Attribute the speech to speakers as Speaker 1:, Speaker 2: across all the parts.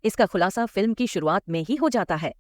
Speaker 1: इसका खुलासा फिल्म की शुरुआत में ही हो जाता है।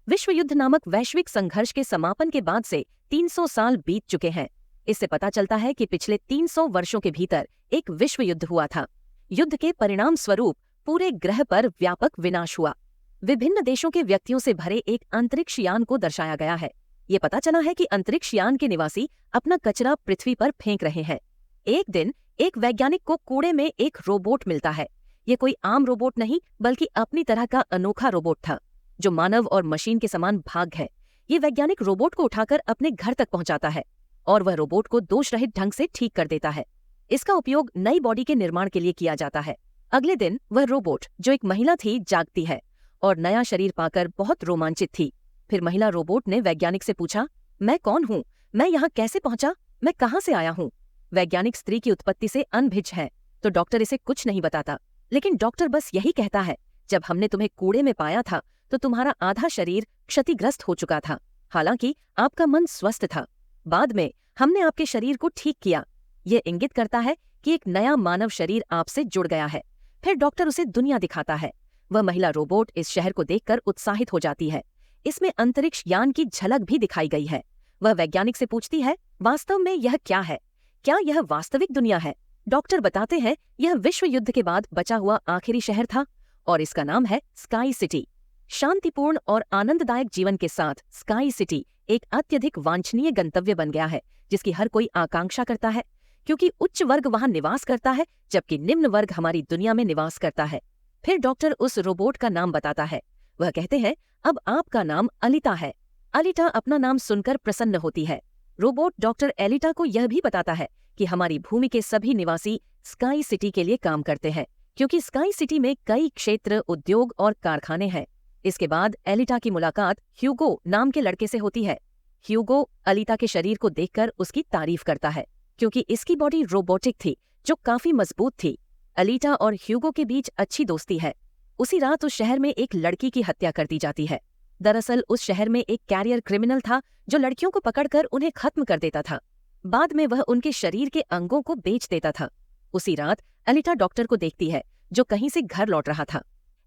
Speaker 1: विश्व युद्ध नामक वैश्विक संघर्ष के समापन के बाद से 300 साल बीत चुके हैं। इससे पता चलता है कि पिछले 300 वर्षों के भीतर एक विश्व युद्ध हुआ था। युद्ध के परिणाम स्वरूप पूरे ग्रह पर व्यापक विनाश हुआ। विभिन्न देशों के व्यक्तियों से भरे एक अंतरिक्ष यान को दर्शाया गया है। ये पता चला है कि अंतरिक्ष यान के निवासी अपना कचरा पृथ्वी पर फेंक रहे हैं। एक दिन एक वैज्ञानिक को कूड़े में एक रोबोट मिलता है। ये कोई आम रोबोट नहीं बल्कि अपनी तरह का अनोखा रोबोट था जो मानव और मशीन के समान भाग है। ये वैज्ञानिक रोबोट को उठाकर अपने घर तक पहुंचाता है और वह रोबोट को दोष रहित ढंग से ठीक कर देता है। इसका उपयोग नई बॉडी के निर्माण के लिए किया जाता है। अगले दिन वह रोबोट जो एक महिला थी जागती है और नया शरीर पाकर बहुत रोमांचित थी। फिर महिला रोबोट ने वैज्ञानिक से पूछा, मैं कौन हूँ, मैं यहाँ कैसे पहुंचा, मैं कहाँ से आया हूँ। वैज्ञानिक स्त्री की उत्पत्ति से अनभिज्ञ है तो डॉक्टर इसे कुछ नहीं बताता, लेकिन डॉक्टर बस यही कहता है, जब हमने तुम्हें कूड़े में पाया था तो तुम्हारा आधा शरीर क्षतिग्रस्त हो चुका था, हालांकि आपका मन स्वस्थ था। बाद में हमने आपके शरीर को ठीक किया। ये इंगित करता है कि एक नया मानव शरीर आपसे जुड़ गया है। फिर डॉक्टर उसे दुनिया दिखाता है। वह महिला रोबोट इस शहर को देखकर उत्साहित हो जाती है। इसमें अंतरिक्ष यान की झलक भी दिखाई गई है। वह वैज्ञानिक से पूछती है, वास्तव में यह क्या है, क्या यह वास्तविक दुनिया है। डॉक्टर बताते हैं यह विश्व युद्ध के बाद बचा हुआ आखिरी शहर था और इसका नाम है स्काई सिटी। शांतिपूर्ण और आनंददायक जीवन के साथ स्काई सिटी एक अत्यधिक वांछनीय गंतव्य बन गया है जिसकी हर कोई आकांक्षा करता है, क्योंकि उच्च वर्ग वहां निवास करता है जबकि निम्न वर्ग हमारी दुनिया में निवास करता है। फिर डॉक्टर उस रोबोट का नाम बताता है। वह कहते हैं, अब आपका नाम अलिता है। अलिता अपना नाम सुनकर प्रसन्न होती है। रोबोट डॉक्टर एलिटा को यह भी बताता है कि हमारी भूमि के सभी निवासी स्काई सिटी के लिए काम करते हैं, क्योंकि स्काई सिटी में कई क्षेत्र, उद्योग और कारखाने हैं। इसके बाद एलिटा की मुलाकात ह्यूगो नाम के लड़के से होती है। ह्यूगो अलिता के शरीर को देखकर उसकी तारीफ करता है, क्योंकि इसकी बॉडी रोबोटिक थी जो काफी मजबूत थी। अलिटा और ह्यूगो के बीच अच्छी दोस्ती है। उसी रात उस शहर में एक लड़की की हत्या कर दी जाती है। दरअसल उस शहर में एक कैरियर क्रिमिनल था जो लड़कियों को पकड़कर उन्हें खत्म कर देता था। बाद में वह उनके शरीर के अंगों को बेच देता था। उसी रात अलिटा डॉक्टर को देखती है जो कहीं से घर लौट रहा था।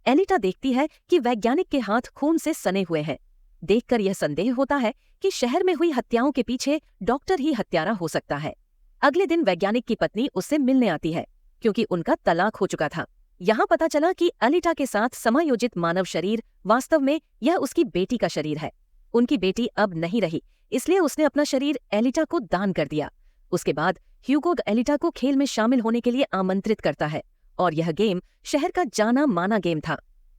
Speaker 1: एलिटा देखती है कि वैज्ञानिक के हाथ खून से सने हुए हैं। देखकर यह संदेह होता है कि शहर में हुई हत्याओं के पीछे डॉक्टर ही हत्यारा हो सकता है। अगले दिन वैज्ञानिक की पत्नी उससे मिलने आती है, क्योंकि उनका तलाक हो चुका था। यहाँ पता चला कि अलिटा के साथ समायोजित मानव शरीर वास्तव में यह उसकी बेटी का शरीर है। उनकी बेटी अब नहीं रही, इसलिए उसने अपना शरीर एलिटा को दान कर दिया। उसके बाद ह्यूगो एलिटा को खेल में शामिल होने के लिए आमंत्रित करता है और यह गेम शहर का जाना माना गेम था।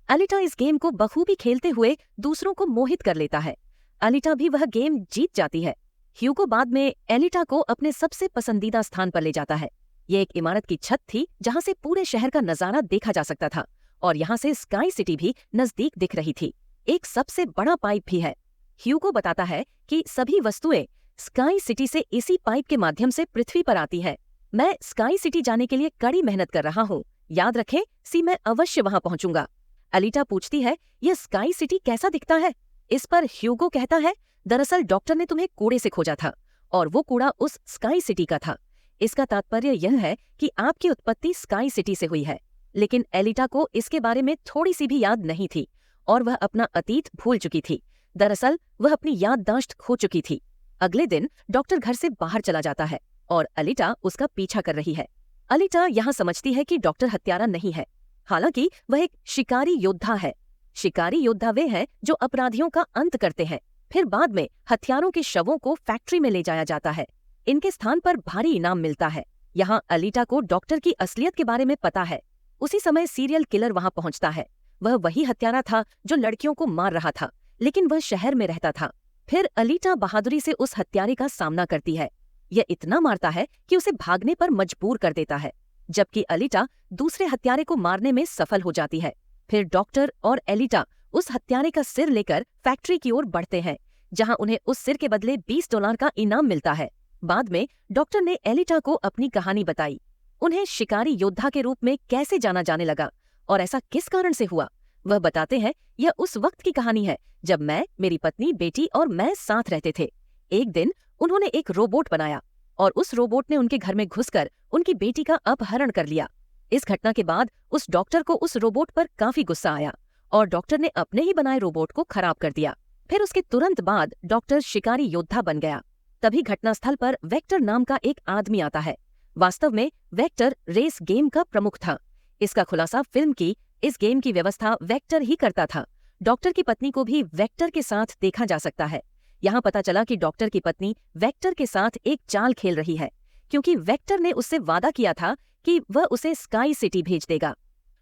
Speaker 1: अलिटा इस गेम को बखूबी खेलते हुए दूसरों को मोहित कर लेता है। अलिटा भी वह गेम जीत जाती है। ह्यूगो बाद में एलिटा को अपने सबसे पसंदीदा स्थान पर ले जाता है। यह एक इमारत की छत थी जहां से पूरे शहर का नजारा देखा जा सकता था और यहां से स्काई सिटी भी नजदीक दिख रही थी। एक सबसे बड़ा पाइप भी है। ह्यूगो बताता है कि सभी वस्तुएं स्काई सिटी से इसी पाइप के माध्यम से पृथ्वी पर आती है। मैं स्काई सिटी जाने के लिए कड़ी मेहनत कर रहा हूँ, याद रखें मैं अवश्य वहां पहुंचूंगा। अलिटा पूछती है, यह स्काई सिटी कैसा दिखता है? इस पर ह्यूगो कहता है, दरअसल डॉक्टर ने तुम्हें कूड़े से खोजा था और वो कूड़ा उस स्काई सिटी का था। इसका तात्पर्य यह है कि आपकी उत्पत्ति स्काई सिटी से हुई है। लेकिन एलिटा को इसके बारे में थोड़ी सी भी याद नहीं थी और वह अपना अतीत भूल चुकी थी। दरअसल वह अपनी याददाश्त खो चुकी थी। अगले दिन डॉक्टर घर से बाहर चला जाता है और अलिटा उसका पीछा कर रही है। अलिटा यहाँ समझती है कि डॉक्टर हत्यारा नहीं है, हालांकि वह एक शिकारी योद्धा है। शिकारी योद्धा वे हैं जो अपराधियों का अंत करते हैं। फिर बाद में हथियारों के शवों को फैक्ट्री में ले जाया जाता है। इनके स्थान पर भारी इनाम मिलता है। यहाँ अलिटा को डॉक्टर की असलियत के बारे में पता है। उसी समय सीरियल किलर वहाँ पहुँचता है। वह वही हत्यारा था जो लड़कियों को मार रहा था, लेकिन वह शहर में रहता था। फिर अलिटा बहादुरी से उस हत्यारे का सामना करती है। यह इतना मारता है कि उसे भागने पर मजबूर कर देता है, जबकि अलिटा दूसरे हत्यारे को मारने में सफल हो जाती है। फिर डॉक्टर और एलिटा उस हत्यारे का सिर लेकर फैक्ट्री की ओर बढ़ते हैं, जहां उन्हें उस सिर के बदले $20 का इनाम मिलता है। बाद में डॉक्टर ने एलिटा को अपनी कहानी बताई। उन्हें शिकारी योद्धा के रूप में कैसे जाना जाने लगा और ऐसा किस कारण से हुआ। वह बताते हैं, यह उस वक्त की कहानी है जब मैं, मेरी पत्नी, बेटी और मैं साथ रहते थे। एक दिन उन्होंने एक रोबोट बनाया और उस रोबोट ने उनके घर में घुसकर उनकी बेटी का अपहरण कर लिया। इस घटना के बाद उस डॉक्टर को उस रोबोट पर काफी गुस्सा आया और डॉक्टर ने अपने ही बनाए रोबोट को खराब कर दिया। फिर उसके तुरंत बाद डॉक्टर शिकारी योद्धा बन गया। तभी घटनास्थल पर वेक्टर नाम का एक आदमी आता है। वास्तव में वेक्टर रेस गेम का प्रमुख था। इसका खुलासा फिल्म की इस गेम की व्यवस्था वेक्टर ही करता था। डॉक्टर की पत्नी को भी वेक्टर के साथ देखा जा सकता है। यहाँ पता चला कि डॉक्टर की पत्नी वेक्टर के साथ एक चाल खेल रही है, क्योंकि वेक्टर ने उससे वादा किया था कि वह उसे स्काई सिटी भेज देगा।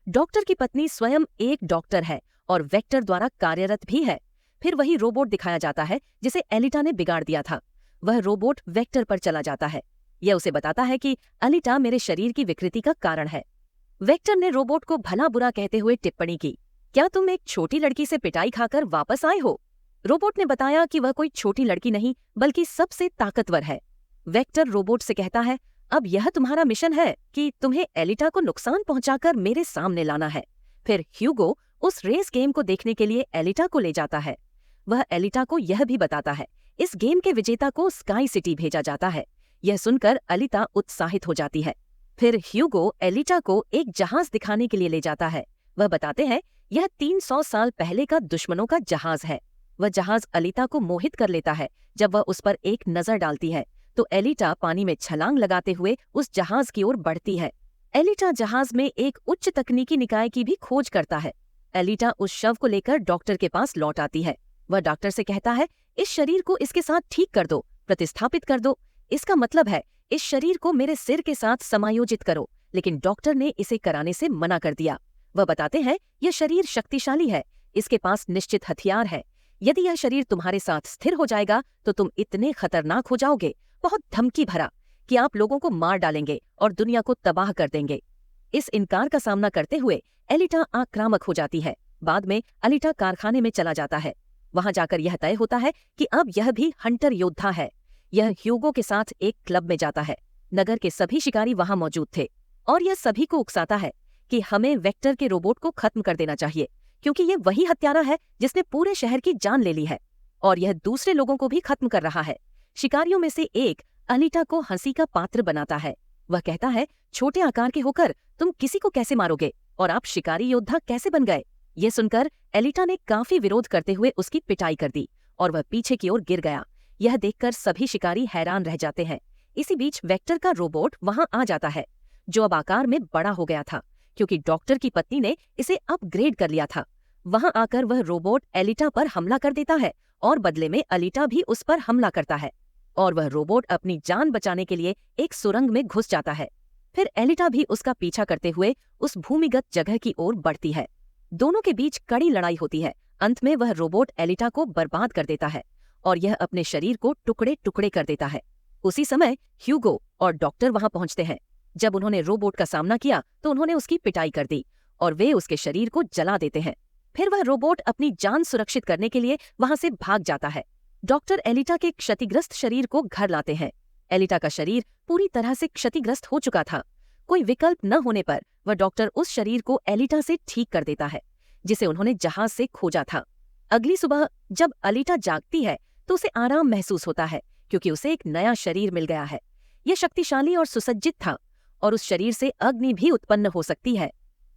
Speaker 1: डॉक्टर की पत्नी स्वयं एक डॉक्टर है और वेक्टर द्वारा कार्यरत भी है। फिर वही रोबोट दिखाया जाता है जिसे एलिटा ने बिगाड़ दिया था। वह रोबोट वेक्टर पर चला जाता है। यह उसे बताता है कि एलिटा मेरे शरीर की विकृति का कारण है। वेक्टर ने रोबोट को भला बुरा कहते हुए टिप्पणी की, क्या तुम एक छोटी लड़की से पिटाई खाकर वापस आए हो? रोबोट ने बताया कि वह कोई छोटी लड़की नहीं बल्कि सबसे ताकतवर है। वेक्टर रोबोट से कहता है, अब यह तुम्हारा मिशन है कि तुम्हें एलिटा को नुकसान पहुंचाकर मेरे सामने लाना है। फिर ह्यूगो उस रेस गेम को देखने के लिए एलिटा को ले जाता है। वह एलिटा को यह भी बताता है, इस गेम के विजेता को स्काई सिटी भेजा जाता है। यह सुनकर एलिटा उत्साहित हो जाती है। फिर ह्यूगो एलिटा को एक जहाज दिखाने के लिए ले जाता है। वह बताते हैं, यह 300 साल पहले का दुश्मनों का जहाज है। वह जहाज एलिटा को मोहित कर लेता है। जब वह उस पर एक नजर डालती है तो एलिटा पानी में छलांग लगाते हुए उस जहाज की ओर बढ़ती है। एलिटा जहाज में एक उच्च तकनीकी निकाय की भी खोज करता है। एलिटा उस शव को लेकर डॉक्टर के पास लौट आती है। वह डॉक्टर से कहता है, इस शरीर को इसके साथ ठीक कर दो, प्रतिस्थापित कर दो। इसका मतलब है इस शरीर को मेरे सिर के साथ समायोजित करो। लेकिन डॉक्टर ने इसे कराने से मना कर दिया। वह बताते हैं, यह शरीर शक्तिशाली है, इसके पास निश्चित हथियार है। यदि यह शरीर तुम्हारे साथ स्थिर हो जाएगा तो तुम इतने खतरनाक हो जाओगे, बहुत धमकी भरा, कि आप लोगों को मार डालेंगे और दुनिया को तबाह कर देंगे। इस इनकार का सामना करते हुए एलिटा आक्रामक हो जाती है। बाद में एलिटा कारखाने में चला जाता है। वहां जाकर यह तय होता है कि अब यह भी हंटर योद्धा है। यह ह्यूगो के साथ एक क्लब में जाता है। नगर के सभी शिकारी वहां मौजूद थे और यह सभी को उकसाता है कि हमें वेक्टर के रोबोट को खत्म कर देना चाहिए, क्योंकि यह वही हत्यारा है जिसने पूरे शहर की जान ले ली है और यह दूसरे लोगों को भी खत्म कर रहा है। शिकारियों में से एक एलिटा को हंसी का पात्र बनाता है। वह कहता है, छोटे आकार के होकर तुम किसी को कैसे मारोगे और आप शिकारी योद्धा कैसे बन गए? यह सुनकर एलिटा ने काफी विरोध करते हुए उसकी पिटाई कर दी और वह पीछे की ओर गिर गया। यह देखकर सभी शिकारी हैरान रह जाते हैं। इसी बीच वेक्टर का रोबोट वहां आ जाता है, जो अब आकार में बड़ा हो गया था, क्योंकि डॉक्टर की पत्नी ने इसे अपग्रेड कर लिया था। वहां आकर वह रोबोट एलिटा पर हमला कर देता है और बदले में एलिटा भी उस पर हमला करता है और वह रोबोट अपनी जान बचाने के लिए एक सुरंग में घुस जाता है। फिर एलिटा भी उसका पीछा करते हुए उस भूमिगत जगह की ओर बढ़ती है। दोनों के बीच कड़ी लड़ाई होती है। अंत में वह रोबोट एलिटा को बर्बाद कर देता है और यह अपने शरीर को टुकड़े टुकड़े कर देता है। उसी समय ह्यूगो और डॉक्टर वहां पहुंचते हैं। जब उन्होंने रोबोट का सामना किया तो उन्होंने उसकी पिटाई कर दी और वे उसके शरीर को जला देते हैं। फिर वह रोबोट अपनी जान सुरक्षित करने के लिए वहां से भाग जाता है। डॉक्टर एलिटा के क्षतिग्रस्त शरीर को घर लाते हैं। एलिटा का शरीर पूरी तरह से क्षतिग्रस्त हो चुका था। कोई विकल्प न होने पर वह डॉक्टर उस शरीर को एलिटा से ठीक कर देता है, जिसे उन्होंने जहाज से खोजा था। अगली सुबह जब एलिटा जागती है तो उसे आराम महसूस होता है, क्योंकि उसे एक नया शरीर मिल गया है। यह शक्तिशाली और सुसज्जित था और उस शरीर से अग्नि भी उत्पन्न हो सकती है।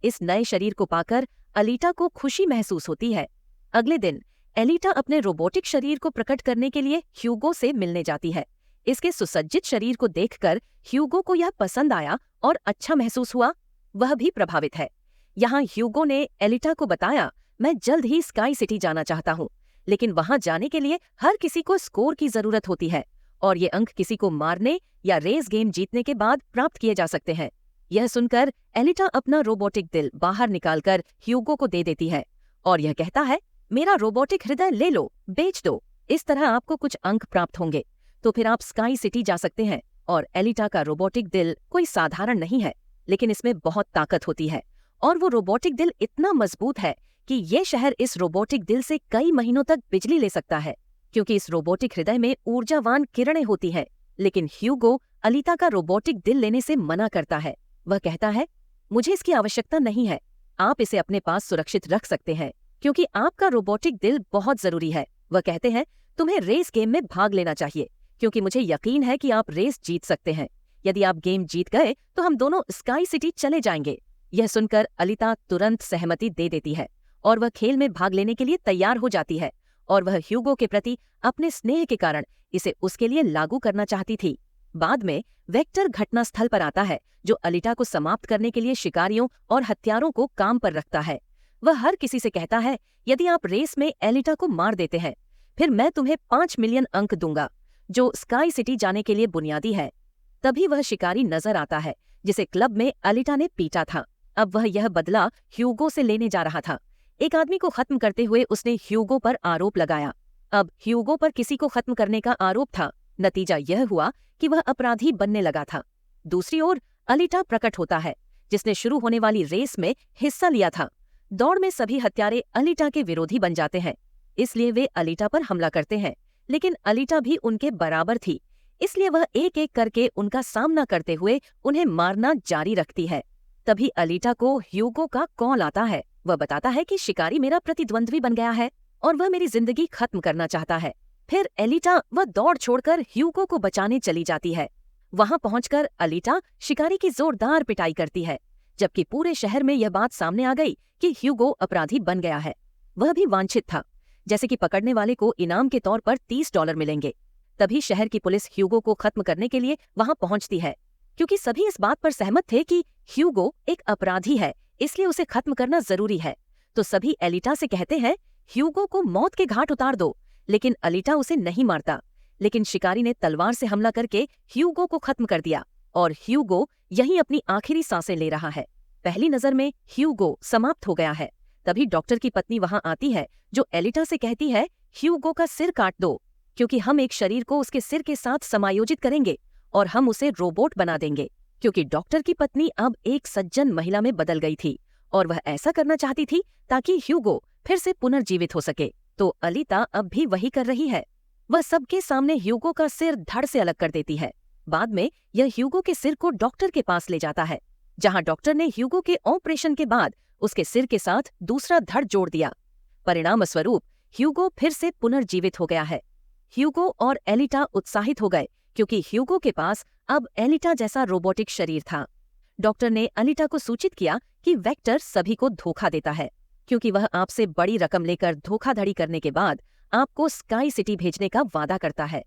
Speaker 1: इस नए शरीर को पाकर एलिटा को खुशी महसूस होती है। अगले दिन एलिटा अपने रोबोटिक शरीर को प्रकट करने के लिए ह्यूगो से मिलने जाती है। इसके सुसज्जित शरीर को देखकर ह्यूगो को यह पसंद आया और अच्छा महसूस हुआ। वह भी प्रभावित है। यहाँ ह्यूगो ने एलिटा को बताया, मैं जल्द ही स्काई सिटी जाना चाहता हूँ, लेकिन वहां जाने के लिए हर किसी को स्कोर की जरूरत होती है और ये अंक किसी को मारने या रेस गेम जीतने के बाद प्राप्त किए जा सकते हैं। यह सुनकर एलिटा अपना रोबोटिक दिल बाहर निकालकर ह्यूगो को दे देती है और यह कहता है, मेरा रोबोटिक हृदय ले लो, बेच दो, इस तरह आपको कुछ अंक प्राप्त होंगे, तो फिर आप स्काई सिटी जा सकते हैं। और एलिटा का रोबोटिक दिल कोई साधारण नहीं है, लेकिन इसमें बहुत ताकत होती है और वो रोबोटिक दिल इतना मजबूत है कि ये शहर इस रोबोटिक दिल से कई महीनों तक बिजली ले सकता है, क्योंकि इस रोबोटिक हृदय में ऊर्जावान किरणें होती हैं। लेकिन ह्यूगो एलिटा का रोबोटिक दिल लेने से मना करता है। वह कहता है, मुझे इसकी आवश्यकता नहीं है, आप इसे अपने पास सुरक्षित रख सकते हैं, क्योंकि आपका रोबोटिक दिल बहुत जरूरी है। वह कहते हैं, तुम्हें रेस गेम में भाग लेना चाहिए, क्योंकि मुझे यकीन है कि आप रेस जीत सकते हैं। यदि आप गेम जीत गए तो हम दोनों स्काई सिटी चले जाएंगे। यह सुनकर एलिटा तुरंत सहमति दे देती है और वह खेल में भाग लेने के लिए तैयार हो जाती है और वह ह्यूगो के प्रति अपने स्नेह के कारण इसे उसके लिए लागू करना चाहती थी। बाद में वेक्टर घटनास्थल पर आता है, जो अलिटा को समाप्त करने के लिए शिकारियों और हत्यारों को काम पर रखता है। वह हर किसी से कहता है, यदि आप रेस में एलिटा को मार देते हैं, फिर मैं तुम्हें 5 मिलियन अंक दूंगा, जो स्काई सिटी जाने के लिए बुनियादी है। तभी वह शिकारी नजर आता है जिसे क्लब में अलिटा ने पीटा था। अब वह यह बदला ह्यूगो से लेने जा रहा था। एक आदमी को खत्म करते हुए उसने ह्यूगो पर आरोप लगाया। अब ह्यूगो पर किसी को खत्म करने का आरोप था। नतीजा यह हुआ कि वह अपराधी बनने लगा था। दूसरी ओर अलिटा प्रकट होता है, जिसने शुरू होने वाली रेस में हिस्सा लिया था। दौड़ में सभी हत्यारे अलिटा के विरोधी बन जाते हैं, इसलिए वे अलिटा पर हमला करते हैं, लेकिन अलिटा भी उनके बराबर थी, इसलिए वह एक एक करके उनका सामना करते हुए उन्हें मारना जारी रखती है। तभी अलिटा को ह्यूगो का कॉल आता है। वह बताता है कि शिकारी मेरा प्रतिद्वंद्वी बन गया है और वह मेरी जिंदगी खत्म करना चाहता है। फिर अलिटा वह दौड़ छोड़कर ह्यूगो को बचाने चली जाती है। वहां पहुंचकर अलिटा शिकारी की जोरदार पिटाई करती है, जबकि पूरे शहर में यह बात सामने आ गई कि ह्यूगो अपराधी बन गया है। वह भी वांछित था, जैसे कि पकड़ने वाले को इनाम के तौर पर $30 मिलेंगे। तभी शहर की पुलिस ह्यूगो को खत्म करने के लिए वहां पहुंचती है। क्योंकि सभी इस बात पर सहमत थे कि ह्यूगो एक अपराधी है, इसलिए उसे खत्म करना जरूरी है, तो सभी अलिटा से कहते हैं, ह्यूगो को मौत के घाट उतार दो। लेकिन अलिटा उसे नहीं मारता। लेकिन शिकारी ने तलवार से हमला करके ह्यूगो को खत्म कर दिया और ह्यूगो यहीं अपनी आखिरी सांसें ले रहा है। पहली नजर में ह्यूगो समाप्त हो गया है। तभी डॉक्टर की पत्नी वहां आती है, जो अलिटा से कहती है, ह्यूगो का सिर काट दो, क्योंकि हम एक शरीर को उसके सिर के साथ समायोजित करेंगे और हम उसे रोबोट बना देंगे। क्योंकि डॉक्टर की पत्नी अब एक सज्जन महिला में बदल गई थी और वह ऐसा करना चाहती थी ताकि ह्यूगो फिर से पुनर्जीवित हो सके। तो अलिटा अब भी वही कर रही है। वह सबके सामने ह्यूगो का सिर धड़ से अलग कर देती है। बाद में यह ह्यूगो के सिर को डॉक्टर के पास ले जाता है, जहां डॉक्टर ने ह्यूगो के ऑपरेशन के बाद उसके सिर के साथ दूसरा धड़ जोड़ दिया। परिणाम स्वरूप ह्यूगो फिर से पुनर्जीवित हो गया है। ह्यूगो और एलिटा उत्साहित हो गए, क्योंकि ह्यूगो के पास अब एलिटा जैसा रोबोटिक शरीर था। डॉक्टर ने अलिटा को सूचित किया कि वेक्टर सभी को धोखा देता है, क्योंकि वह आपसे बड़ी रकम लेकर धोखाधड़ी करने के बाद आपको स्काई सिटी भेजने का वादा करता है।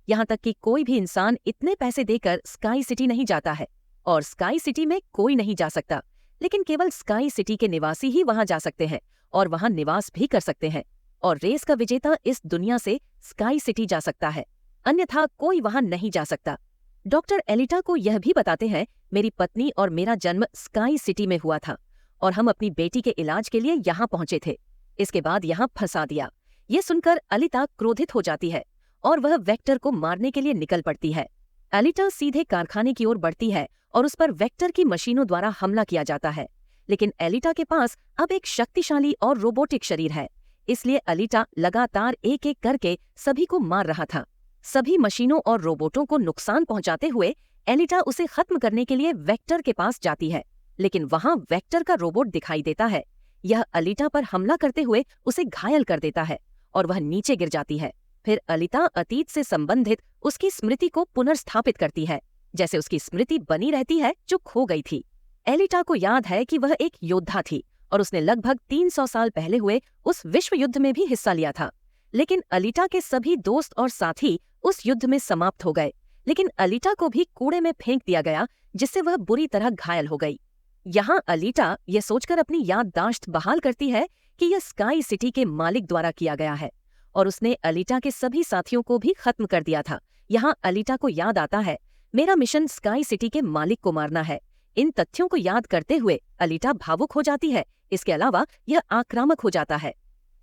Speaker 1: यहाँ तक कि कोई भी इंसान इतने पैसे देकर स्काई सिटी नहीं जाता है और स्काई सिटी में कोई नहीं जा सकता, लेकिन केवल स्काई सिटी के निवासी ही वहां जा सकते हैं और वहां निवास भी कर सकते हैं। और रेस का विजेता इस दुनिया से स्काई सिटी जा सकता है, अन्यथा कोई वहां नहीं जा सकता। डॉक्टर एलिटा को यह भी बताते हैं, मेरी पत्नी और मेरा जन्म स्काई सिटी में हुआ था और हम अपनी बेटी के इलाज के लिए यहाँ पहुंचे थे। इसके बाद यहाँ फंसा दिया। ये सुनकर अलिटा क्रोधित हो जाती है और वह वेक्टर को मारने के लिए निकल पड़ती है। अलिटा सीधे कारखाने की ओर बढ़ती है और उस पर वेक्टर की मशीनों द्वारा हमला किया जाता है। लेकिन एलिटा के पास अब एक शक्तिशाली और रोबोटिक शरीर है, इसलिए अलिटा लगातार एक एक करके सभी को मार रहा था। सभी मशीनों और रोबोटों को नुकसान पहुंचाते हुए एलिटा उसे खत्म करने के लिए वेक्टर के पास जाती है, लेकिन वहां वेक्टर का रोबोट दिखाई देता है। यह अलिटा पर हमला करते हुए उसे घायल कर देता है और वह नीचे गिर जाती है। फिर अलिटा अतीत से संबंधित उसकी स्मृति को पुनर्स्थापित करती है, जैसे उसकी स्मृति बनी रहती है जो खो गई थी। एलिटा को याद है कि वह एक योद्धा थी और उसने लगभग 300 साल पहले हुए उस विश्व युद्ध में भी हिस्सा लिया था। लेकिन अलिटा के सभी दोस्त और साथी उस युद्ध में समाप्त हो गए, लेकिन अलिटा को भी कूड़े में फेंक दिया गया, जिससे वह बुरी तरह घायल हो गई। यहाँ अलिटा ये सोचकर अपनी याददाश्त बहाल करती है कि यह स्काई सिटी के मालिक द्वारा किया गया है और उसने अलिटा के सभी साथियों को भी खत्म कर दिया था। यहाँ अलिटा को याद आता है, मेरा मिशन स्काई सिटी के मालिक को मारना है। इन तथ्यों को याद करते हुए अलिटा भावुक हो जाती है। इसके अलावा यह आक्रामक हो जाता है।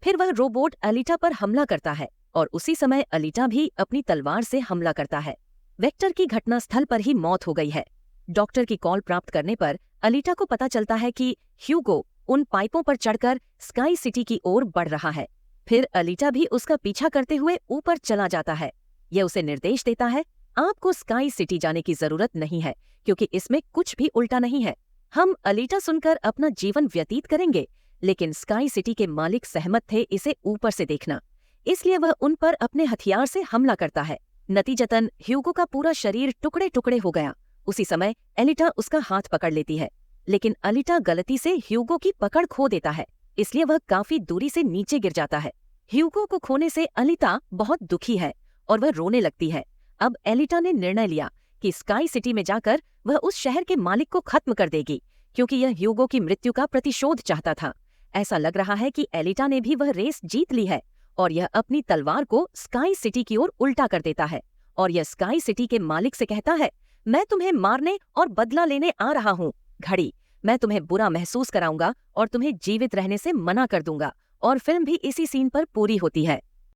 Speaker 1: फिर वह रोबोट अलिटा पर हमला करता है और उसी समय अलिटा भी अपनी तलवार से हमला करता है। वेक्टर की घटनास्थल पर ही मौत हो गई है। डॉक्टर की कॉल प्राप्त करने पर अलिटा को पता चलता है कि ह्यूगो उन पाइपों पर चढ़कर स्काई सिटी की ओर बढ़ रहा है। फिर अलिटा भी उसका पीछा करते हुए ऊपर चला जाता है। यह उसे निर्देश देता है, आपको स्काई सिटी जाने की जरूरत नहीं है, क्योंकि इसमें कुछ भी उल्टा नहीं है। हम अलिटा सुनकर अपना जीवन व्यतीत करेंगे, लेकिन स्काई सिटी के मालिक सहमत थे इसे ऊपर से देखना, इसलिए वह उन पर अपने हथियार से हमला करता है। नतीजतन ह्यूगो का पूरा शरीर टुकड़े टुकड़े हो गया। उसी समय एलिटा उसका हाथ पकड़ लेती है, लेकिन अलिटा गलती से ह्यूगो की पकड़ खो देता है। इसलिए वह काफी दूरी से नीचे गिर जाता है। ह्यूगो को खोने से अलिता बहुत दुखी है और वह रोने लगती है। अब एलिटा ने निर्णय लिया कि स्काई सिटी में जाकर वह उस शहर के मालिक को खत्म कर देगी, क्योंकि यह ह्यूगो की मृत्यु का प्रतिशोध चाहता था। ऐसा लग रहा है कि एलिटा ने भी वह रेस जीत ली है और यह अपनी तलवार को स्काई सिटी की ओर उल्टा कर देता है और यह स्काई सिटी के मालिक से कहता है, मैं तुम्हें मारने और बदला लेने आ रहा हूँ। घड़ी, मैं तुम्हें बुरा महसूस कराऊंगा और तुम्हें जीवित रहने से मना कर दूंगा। और फिल्म भी इसी सीन पर पूरी होती है।